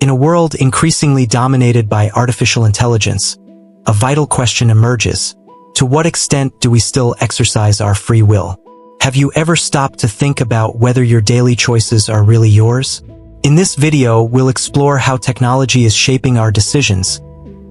In a world increasingly dominated by artificial intelligence, a vital question emerges. To what extent do we still exercise our free will? Have you ever stopped to think about whether your daily choices are really yours? In this video, we'll explore how technology is shaping our decisions,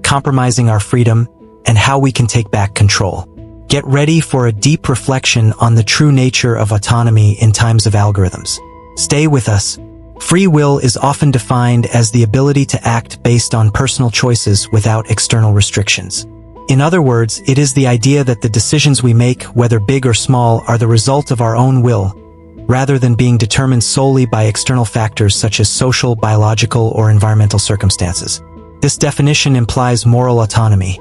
compromising our freedom, and how we can take back control. Get ready for a deep reflection on the true nature of autonomy in times of algorithms. Stay with us. Free will is often defined as the ability to act based on personal choices without external restrictions. In other words, it is the idea that the decisions we make, whether big or small, are the result of our own will, rather than being determined solely by external factors such as social, biological, or environmental circumstances. This definition implies moral autonomy.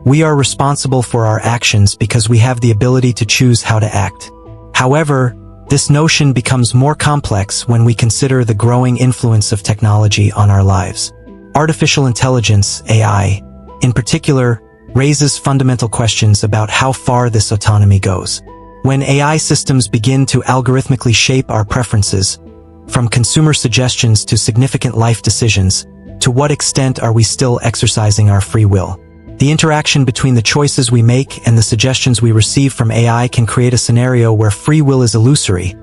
We are responsible for our actions because we have the ability to choose how to act. However, this notion becomes more complex when we consider the growing influence of technology on our lives. Artificial intelligence, AI, in particular, raises fundamental questions about how far this autonomy goes. When AI systems begin to algorithmically shape our preferences, from consumer suggestions to significant life decisions, to what extent are we still exercising our free will? The interaction between the choices we make and the suggestions we receive from AI can create a scenario where free will is illusory,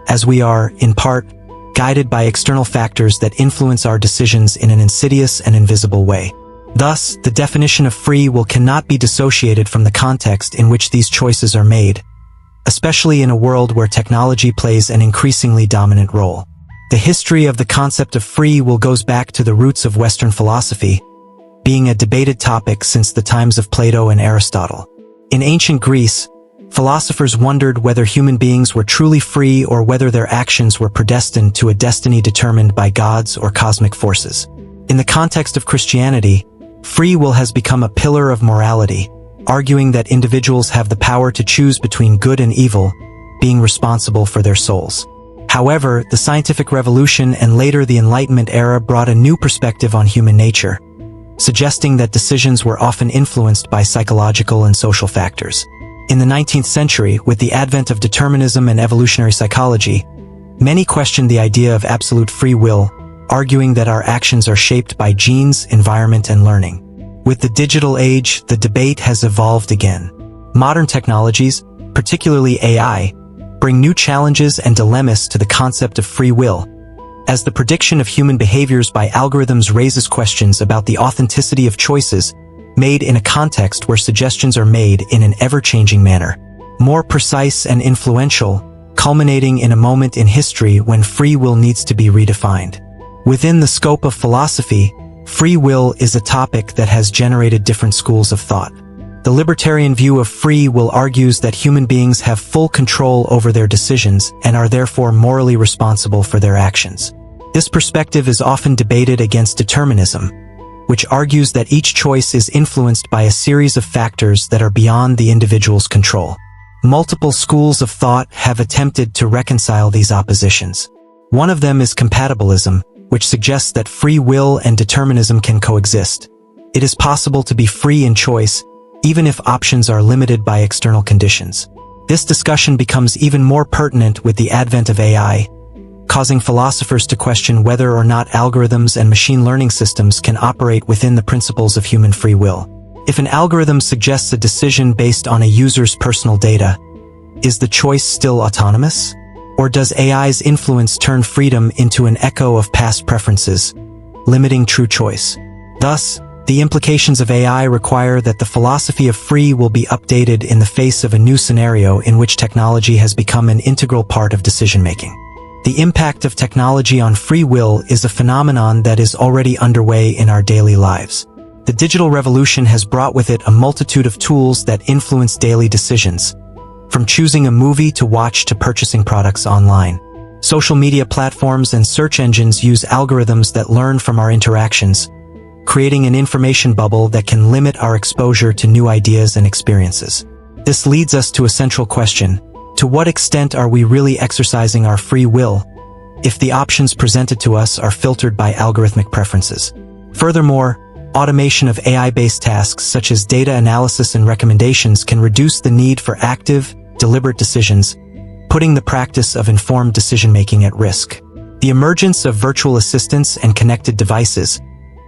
as we are, in part, guided by external factors that influence our decisions in an insidious and invisible way. Thus, the definition of free will cannot be dissociated from the context in which these choices are made, especially in a world where technology plays an increasingly dominant role. The history of the concept of free will goes back to the roots of Western philosophy, being a debated topic since the times of Plato and Aristotle. In ancient Greece, philosophers wondered whether human beings were truly free or whether their actions were predestined to a destiny determined by gods or cosmic forces. In the context of Christianity, free will has become a pillar of morality, arguing that individuals have the power to choose between good and evil, being responsible for their souls. However, the scientific revolution and later the Enlightenment era brought a new perspective on human nature, suggesting that decisions were often influenced by psychological and social factors. In the 19th century, with the advent of determinism and evolutionary psychology, many questioned the idea of absolute free will, arguing that our actions are shaped by genes, environment, and learning. With the digital age, the debate has evolved again. Modern technologies, particularly AI, bring new challenges and dilemmas to the concept of free will, as the prediction of human behaviors by algorithms raises questions about the authenticity of choices made in a context where suggestions are made in an ever-changing manner. More precise and influential, culminating in a moment in history when free will needs to be redefined. Within the scope of philosophy, free will is a topic that has generated different schools of thought. The libertarian view of free will argues that human beings have full control over their decisions and are therefore morally responsible for their actions. This perspective is often debated against determinism, which argues that each choice is influenced by a series of factors that are beyond the individual's control. Multiple schools of thought have attempted to reconcile these oppositions. One of them is compatibilism, which suggests that free will and determinism can coexist. It is possible to be free in choice, even if options are limited by external conditions. This discussion becomes even more pertinent with the advent of AI, causing philosophers to question whether or not algorithms and machine learning systems can operate within the principles of human free will. If an algorithm suggests a decision based on a user's personal data, is the choice still autonomous? Or does AI's influence turn freedom into an echo of past preferences, limiting true choice? Thus, the implications of AI require that the philosophy of free will be updated in the face of a new scenario in which technology has become an integral part of decision-making. The impact of technology on free will is a phenomenon that is already underway in our daily lives. The digital revolution has brought with it a multitude of tools that influence daily decisions, from choosing a movie to watch to purchasing products online. Social media platforms and search engines use algorithms that learn from our interactions, creating an information bubble that can limit our exposure to new ideas and experiences. This leads us to a central question: to what extent are we really exercising our free will, if the options presented to us are filtered by algorithmic preferences? Furthermore, automation of AI-based tasks such as data analysis and recommendations can reduce the need for active, deliberate decisions, putting the practice of informed decision-making at risk. The emergence of virtual assistants and connected devices,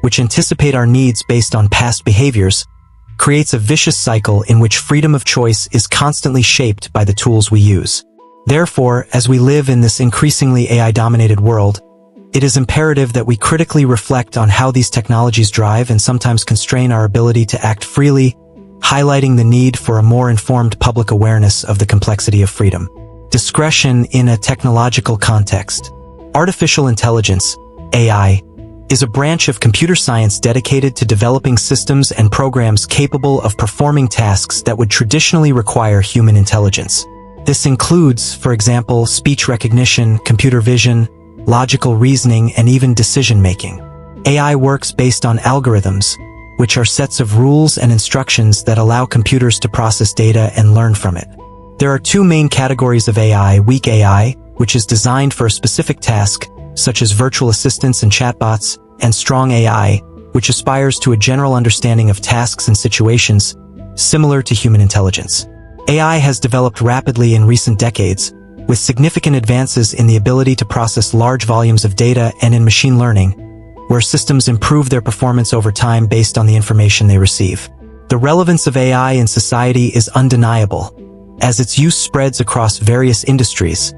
which anticipate our needs based on past behaviors, creates a vicious cycle in which freedom of choice is constantly shaped by the tools we use. Therefore, as we live in this increasingly AI-dominated world, it is imperative that we critically reflect on how these technologies drive and sometimes constrain our ability to act freely, highlighting the need for a more informed public awareness of the complexity of freedom. Discretion in a technological context. Artificial intelligence, AI, is a branch of computer science dedicated to developing systems and programs capable of performing tasks that would traditionally require human intelligence. This includes, for example, speech recognition, computer vision, logical reasoning, and even decision-making. AI works based on algorithms, which are sets of rules and instructions that allow computers to process data and learn from it. There are two main categories of AI: weak AI, which is designed for a specific task, such as virtual assistants and chatbots, and strong AI, which aspires to a general understanding of tasks and situations, similar to human intelligence. AI has developed rapidly in recent decades, with significant advances in the ability to process large volumes of data and in machine learning, where systems improve their performance over time based on the information they receive. The relevance of AI in society is undeniable, as its use spreads across various industries,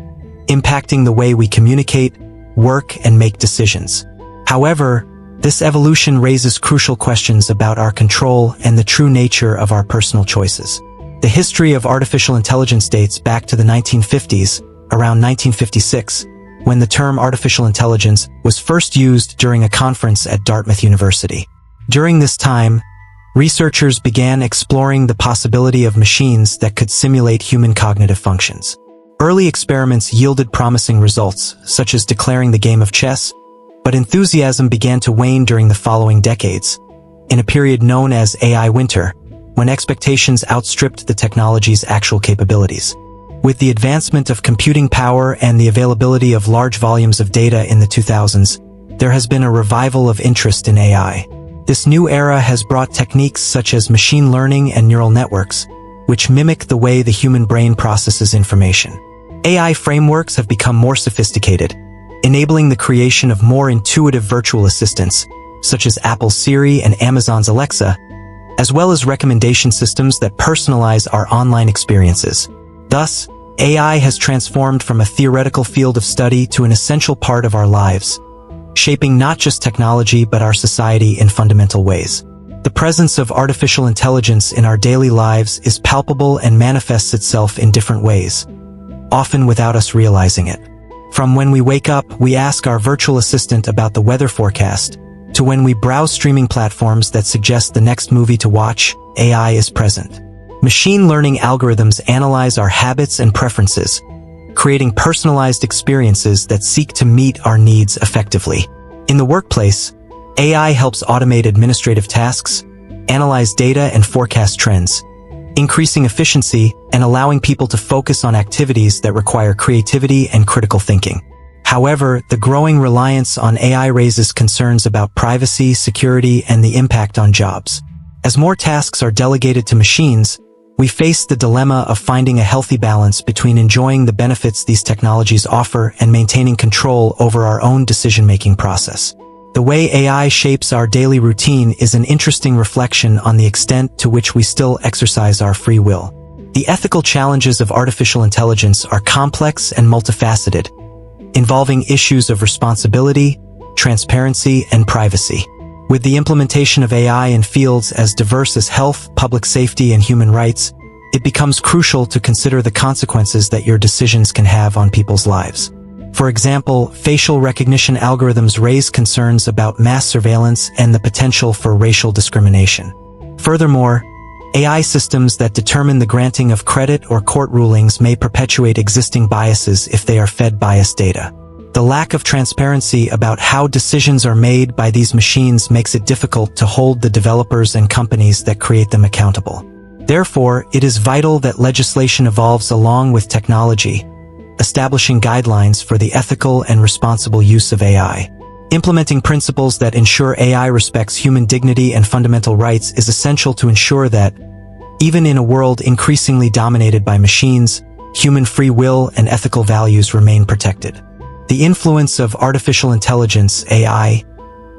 impacting the way we communicate, work, and make decisions. However, this evolution raises crucial questions about our control and the true nature of our personal choices. The history of artificial intelligence dates back to the 1950s, around 1956, when the term artificial intelligence was first used during a conference at Dartmouth University. During this time, researchers began exploring the possibility of machines that could simulate human cognitive functions. Early experiments yielded promising results, such as declaring the game of chess, but enthusiasm began to wane during the following decades, in a period known as AI winter, when expectations outstripped the technology's actual capabilities. With the advancement of computing power and the availability of large volumes of data in the 2000s, there has been a revival of interest in AI. This new era has brought techniques such as machine learning and neural networks, which mimic the way the human brain processes information. AI frameworks have become more sophisticated, enabling the creation of more intuitive virtual assistants, such as Apple's Siri and Amazon's Alexa, as well as recommendation systems that personalize our online experiences. Thus, AI has transformed from a theoretical field of study to an essential part of our lives, shaping not just technology but our society in fundamental ways. The presence of artificial intelligence in our daily lives is palpable and manifests itself in different ways, often without us realizing it. From when we wake up, we ask our virtual assistant about the weather forecast, to when we browse streaming platforms that suggest the next movie to watch, AI is present. Machine learning algorithms analyze our habits and preferences, creating personalized experiences that seek to meet our needs effectively. In the workplace, AI helps automate administrative tasks, analyze data, and forecast trends, increasing efficiency and allowing people to focus on activities that require creativity and critical thinking. However, the growing reliance on AI raises concerns about privacy, security, and the impact on jobs. As more tasks are delegated to machines, we face the dilemma of finding a healthy balance between enjoying the benefits these technologies offer and maintaining control over our own decision-making process. The way AI shapes our daily routine is an interesting reflection on the extent to which we still exercise our free will. The ethical challenges of artificial intelligence are complex and multifaceted, involving issues of responsibility, transparency, and privacy. With the implementation of AI in fields as diverse as health, public safety, and human rights, it becomes crucial to consider the consequences that your decisions can have on people's lives. For example, facial recognition algorithms raise concerns about mass surveillance and the potential for racial discrimination. Furthermore, AI systems that determine the granting of credit or court rulings may perpetuate existing biases if they are fed biased data. The lack of transparency about how decisions are made by these machines makes it difficult to hold the developers and companies that create them accountable. Therefore, it is vital that legislation evolves along with technology, establishing guidelines for the ethical and responsible use of AI. Implementing principles that ensure AI respects human dignity and fundamental rights is essential to ensure that, even in a world increasingly dominated by machines, human free will and ethical values remain protected. The influence of artificial intelligence, AI,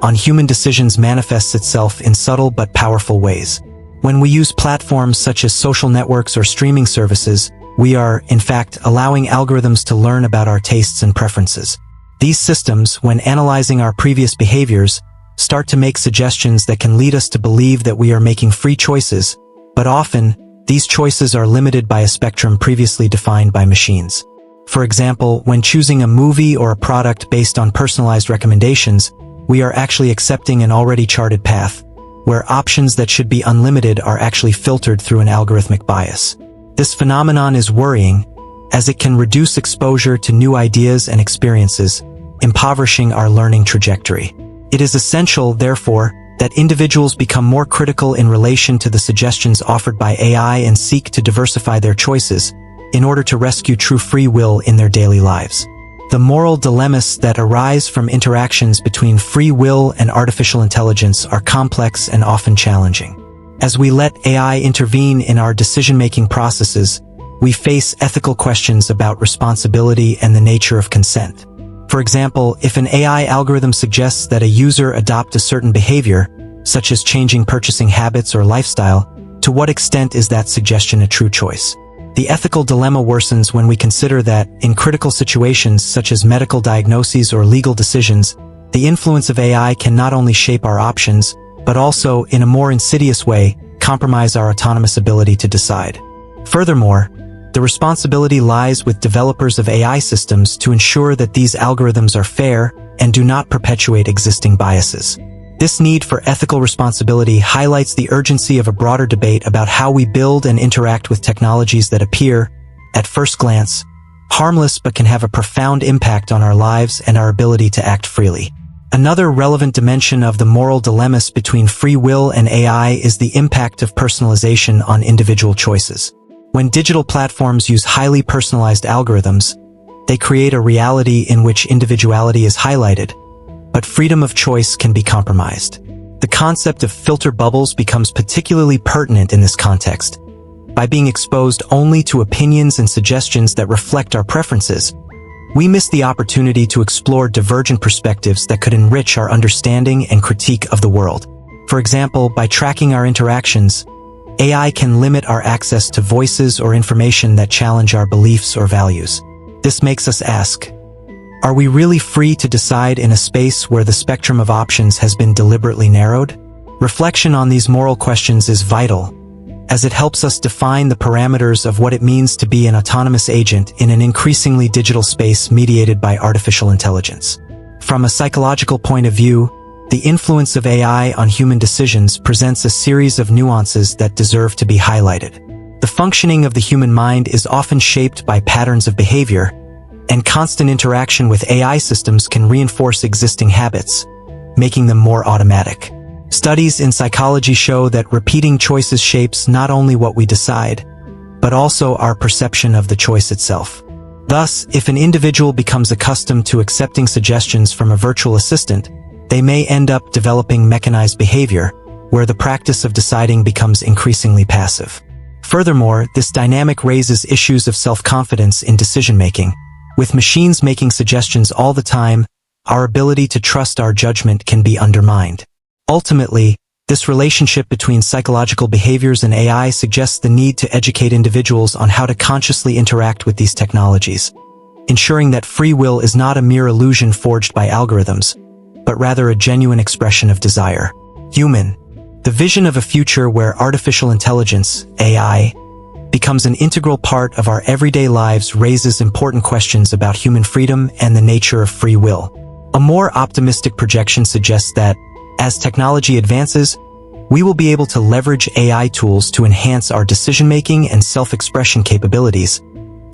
on human decisions manifests itself in subtle but powerful ways. When we use platforms such as social networks or streaming services, we are, in fact, allowing algorithms to learn about our tastes and preferences. These systems, when analyzing our previous behaviors, start to make suggestions that can lead us to believe that we are making free choices, but often, these choices are limited by a spectrum previously defined by machines. For example, when choosing a movie or a product based on personalized recommendations, we are actually accepting an already charted path, where options that should be unlimited are actually filtered through an algorithmic bias. This phenomenon is worrying, as it can reduce exposure to new ideas and experiences, impoverishing our learning trajectory. It is essential, therefore, that individuals become more critical in relation to the suggestions offered by AI and seek to diversify their choices in order to rescue true free will in their daily lives. The moral dilemmas that arise from interactions between free will and artificial intelligence are complex and often challenging. As we let AI intervene in our decision-making processes, we face ethical questions about responsibility and the nature of consent. For example, if an AI algorithm suggests that a user adopt a certain behavior, such as changing purchasing habits or lifestyle, to what extent is that suggestion a true choice? The ethical dilemma worsens when we consider that, in critical situations such as medical diagnoses or legal decisions, the influence of AI can not only shape our options, but also, in a more insidious way, compromise our autonomous ability to decide. Furthermore, the responsibility lies with developers of AI systems to ensure that these algorithms are fair and do not perpetuate existing biases. This need for ethical responsibility highlights the urgency of a broader debate about how we build and interact with technologies that appear, at first glance, harmless but can have a profound impact on our lives and our ability to act freely. Another relevant dimension of the moral dilemmas between free will and AI is the impact of personalization on individual choices. When digital platforms use highly personalized algorithms, they create a reality in which individuality is highlighted, but freedom of choice can be compromised. The concept of filter bubbles becomes particularly pertinent in this context. By being exposed only to opinions and suggestions that reflect our preferences, we miss the opportunity to explore divergent perspectives that could enrich our understanding and critique of the world. For example, by tracking our interactions, AI can limit our access to voices or information that challenge our beliefs or values. This makes us ask, are we really free to decide in a space where the spectrum of options has been deliberately narrowed? Reflection on these moral questions is vital, as it helps us define the parameters of what it means to be an autonomous agent in an increasingly digital space mediated by artificial intelligence. From a psychological point of view, the influence of AI on human decisions presents a series of nuances that deserve to be highlighted. The functioning of the human mind is often shaped by patterns of behavior, and constant interaction with AI systems can reinforce existing habits, making them more automatic. Studies in psychology show that repeating choices shapes not only what we decide, but also our perception of the choice itself. Thus, if an individual becomes accustomed to accepting suggestions from a virtual assistant, they may end up developing mechanized behavior, where the practice of deciding becomes increasingly passive. Furthermore, this dynamic raises issues of self-confidence in decision-making. With machines making suggestions all the time, our ability to trust our judgment can be undermined. Ultimately, this relationship between psychological behaviors and AI suggests the need to educate individuals on how to consciously interact with these technologies, ensuring that free will is not a mere illusion forged by algorithms, but rather a genuine expression of desire. Human. The vision of a future where artificial intelligence, AI, becomes an integral part of our everyday lives raises important questions about human freedom and the nature of free will. A more optimistic projection suggests that, as technology advances, we will be able to leverage AI tools to enhance our decision-making and self-expression capabilities,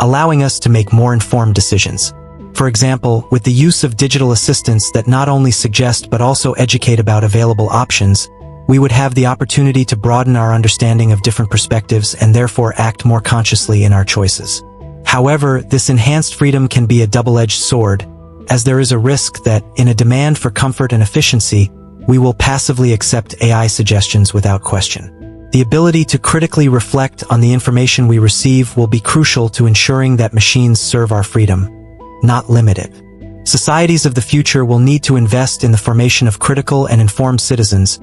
allowing us to make more informed decisions. For example, with the use of digital assistants that not only suggest but also educate about available options, we would have the opportunity to broaden our understanding of different perspectives and therefore act more consciously in our choices. However, this enhanced freedom can be a double-edged sword, as there is a risk that, in a demand for comfort and efficiency, we will passively accept AI suggestions without question. The ability to critically reflect on the information we receive will be crucial to ensuring that machines serve our freedom, not limit it. Societies of the future will need to invest in the formation of critical and informed citizens,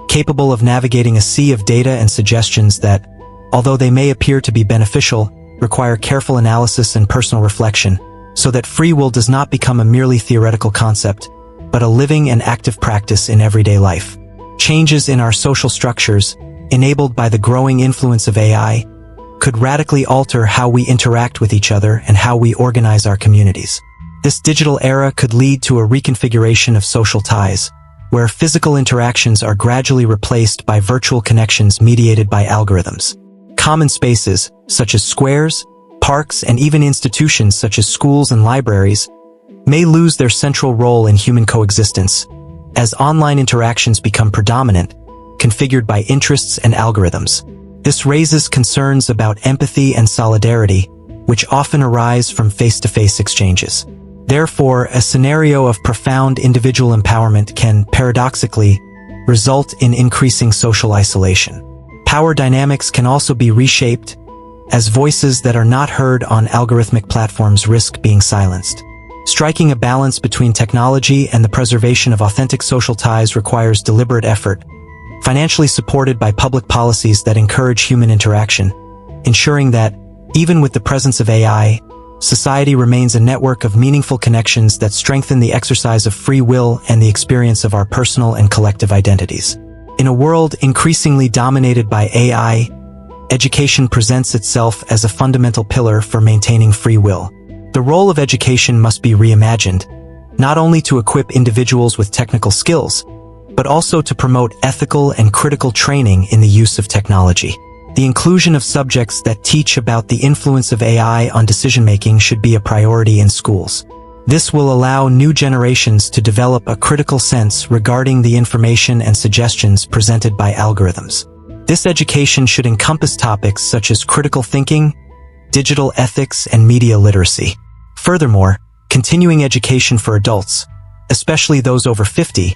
capable of navigating a sea of data and suggestions that, although they may appear to be beneficial, require careful analysis and personal reflection, so that free will does not become a merely theoretical concept, but a living and active practice in everyday life. Changes in our social structures, enabled by the growing influence of AI, could radically alter how we interact with each other and how we organize our communities. This digital era could lead to a reconfiguration of social ties, where physical interactions are gradually replaced by virtual connections mediated by algorithms. Common spaces, such as squares, parks, and even institutions such as schools and libraries, may lose their central role in human coexistence, as online interactions become predominant, configured by interests and algorithms. This raises concerns about empathy and solidarity, which often arise from face-to-face exchanges. Therefore, a scenario of profound individual empowerment can, paradoxically, result in increasing social isolation. Power dynamics can also be reshaped, as voices that are not heard on algorithmic platforms risk being silenced. Striking a balance between technology and the preservation of authentic social ties requires deliberate effort, financially supported by public policies that encourage human interaction, ensuring that, even with the presence of AI, society remains a network of meaningful connections that strengthen the exercise of free will and the experience of our personal and collective identities. In a world increasingly dominated by AI, education presents itself as a fundamental pillar for maintaining free will. The role of education must be reimagined, not only to equip individuals with technical skills, but also to promote ethical and critical training in the use of technology. The inclusion of subjects that teach about the influence of AI on decision-making should be a priority in schools. This will allow new generations to develop a critical sense regarding the information and suggestions presented by algorithms. This education should encompass topics such as critical thinking, digital ethics, and media literacy. Furthermore, continuing education for adults, especially those over 50,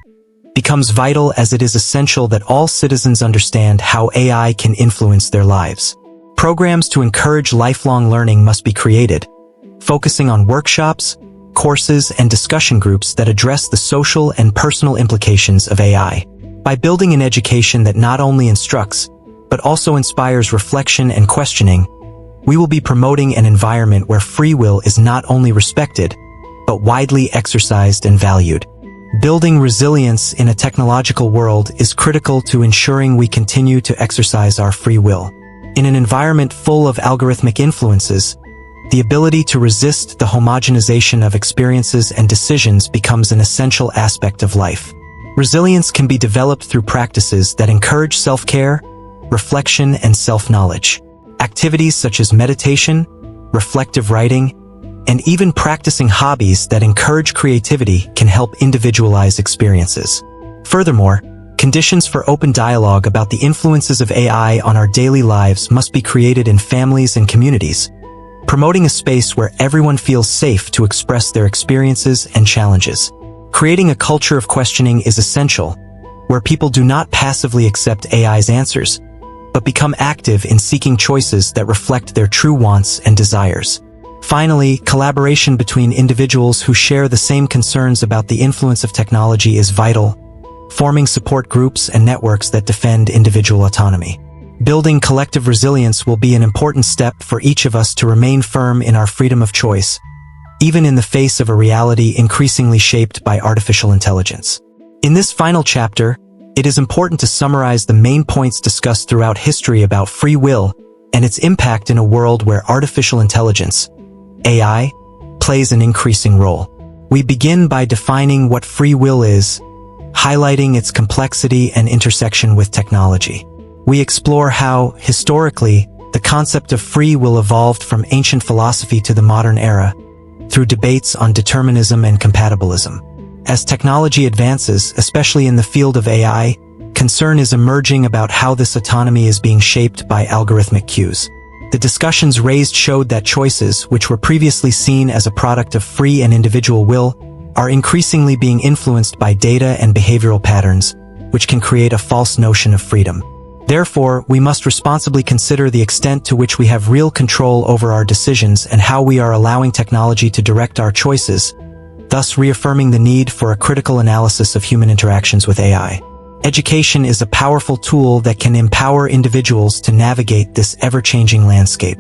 becomes vital as it is essential that all citizens understand how AI can influence their lives. Programs to encourage lifelong learning must be created, focusing on workshops, courses, and discussion groups that address the social and personal implications of AI. By building an education that not only instructs, but also inspires reflection and questioning, we will be promoting an environment where free will is not only respected, but widely exercised and valued. Building resilience in a technological world is critical to ensuring we continue to exercise our free will. In an environment full of algorithmic influences, the ability to resist the homogenization of experiences and decisions becomes an essential aspect of life. Resilience can be developed through practices that encourage self-care, reflection, and self-knowledge. Activities such as meditation, reflective writing, and even practicing hobbies that encourage creativity can help individualize experiences. Furthermore, conditions for open dialogue about the influences of AI on our daily lives must be created in families and communities, promoting a space where everyone feels safe to express their experiences and challenges. Creating a culture of questioning is essential, where people do not passively accept AI's answers, but become active in seeking choices that reflect their true wants and desires. Finally, collaboration between individuals who share the same concerns about the influence of technology is vital, forming support groups and networks that defend individual autonomy. Building collective resilience will be an important step for each of us to remain firm in our freedom of choice, even in the face of a reality increasingly shaped by artificial intelligence. In this final chapter, it is important to summarize the main points discussed throughout history about free will and its impact in a world where artificial intelligence, AI, plays an increasing role. We begin by defining what free will is, highlighting its complexity and intersection with technology. We explore how, historically, the concept of free will evolved from ancient philosophy to the modern era, through debates on determinism and compatibilism. As technology advances, especially in the field of AI, concern is emerging about how this autonomy is being shaped by algorithmic cues. The discussions raised showed that choices, which were previously seen as a product of free and individual will, are increasingly being influenced by data and behavioral patterns, which can create a false notion of freedom. Therefore, we must responsibly consider the extent to which we have real control over our decisions and how we are allowing technology to direct our choices, thus reaffirming the need for a critical analysis of human interactions with AI. Education is a powerful tool that can empower individuals to navigate this ever-changing landscape.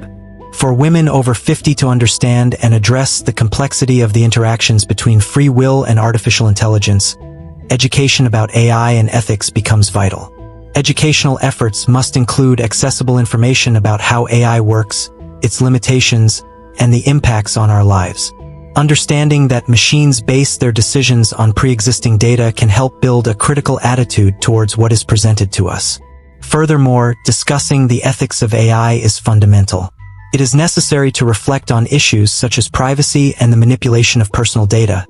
For women over 50 to understand and address the complexity of the interactions between free will and artificial intelligence, education about AI and ethics becomes vital. Educational efforts must include accessible information about how AI works, its limitations, and the impacts on our lives. Understanding that machines base their decisions on pre-existing data can help build a critical attitude towards what is presented to us. Furthermore, discussing the ethics of AI is fundamental. It is necessary to reflect on issues such as privacy and the manipulation of personal data,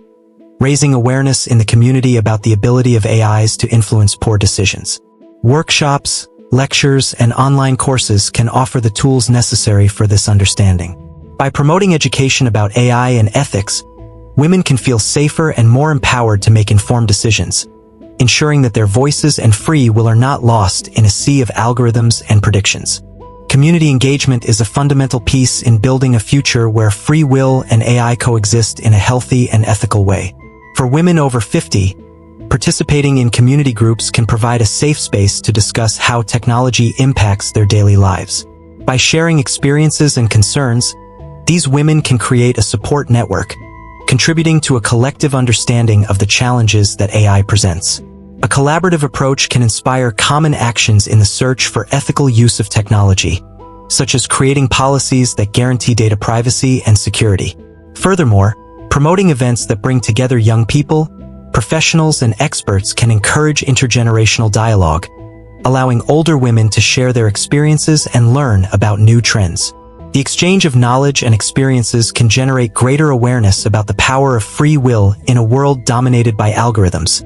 raising awareness in the community about the ability of AIs to influence poor decisions. Workshops, lectures, and online courses can offer the tools necessary for this understanding. By promoting education about AI and ethics, women can feel safer and more empowered to make informed decisions, ensuring that their voices and free will are not lost in a sea of algorithms and predictions. Community engagement is a fundamental piece in building a future where free will and AI coexist in a healthy and ethical way. For women over 50, participating in community groups can provide a safe space to discuss how technology impacts their daily lives. By sharing experiences and concerns, these women can create a support network, contributing to a collective understanding of the challenges that AI presents. A collaborative approach can inspire common actions in the search for ethical use of technology, such as creating policies that guarantee data privacy and security. Furthermore, promoting events that bring together young people, professionals, and experts can encourage intergenerational dialogue, allowing older women to share their experiences and learn about new trends. The exchange of knowledge and experiences can generate greater awareness about the power of free will in a world dominated by algorithms,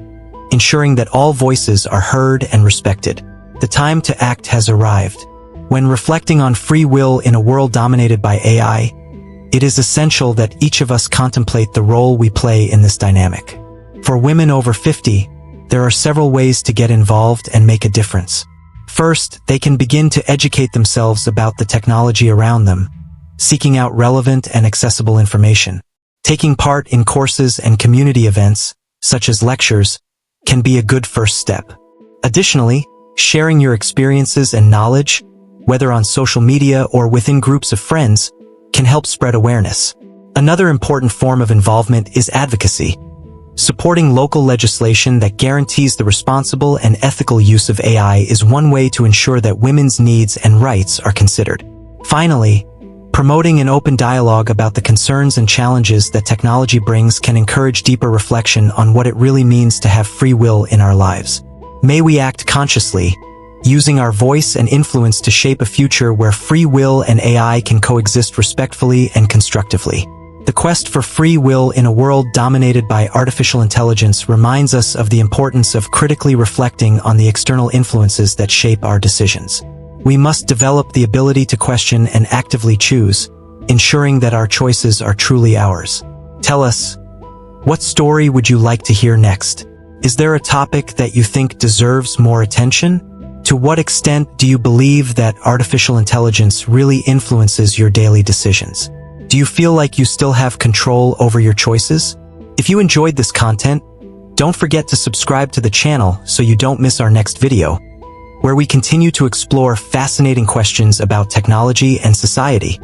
ensuring that all voices are heard and respected. The time to act has arrived. When reflecting on free will in a world dominated by AI, it is essential that each of us contemplate the role we play in this dynamic. For women over 50, there are several ways to get involved and make a difference. First, they can begin to educate themselves about the technology around them, seeking out relevant and accessible information. Taking part in courses and community events, such as lectures, can be a good first step. Additionally, sharing your experiences and knowledge, whether on social media or within groups of friends, can help spread awareness. Another important form of involvement is advocacy. Supporting local legislation that guarantees the responsible and ethical use of AI is one way to ensure that women's needs and rights are considered. Finally, promoting an open dialogue about the concerns and challenges that technology brings can encourage deeper reflection on what it really means to have free will in our lives. May we act consciously, using our voice and influence to shape a future where free will and AI can coexist respectfully and constructively. The quest for free will in a world dominated by artificial intelligence reminds us of the importance of critically reflecting on the external influences that shape our decisions. We must develop the ability to question and actively choose, ensuring that our choices are truly ours. Tell us, what story would you like to hear next? Is there a topic that you think deserves more attention? To what extent do you believe that artificial intelligence really influences your daily decisions? Do you feel like you still have control over your choices? If you enjoyed this content, don't forget to subscribe to the channel so you don't miss our next video, where we continue to explore fascinating questions about technology and society.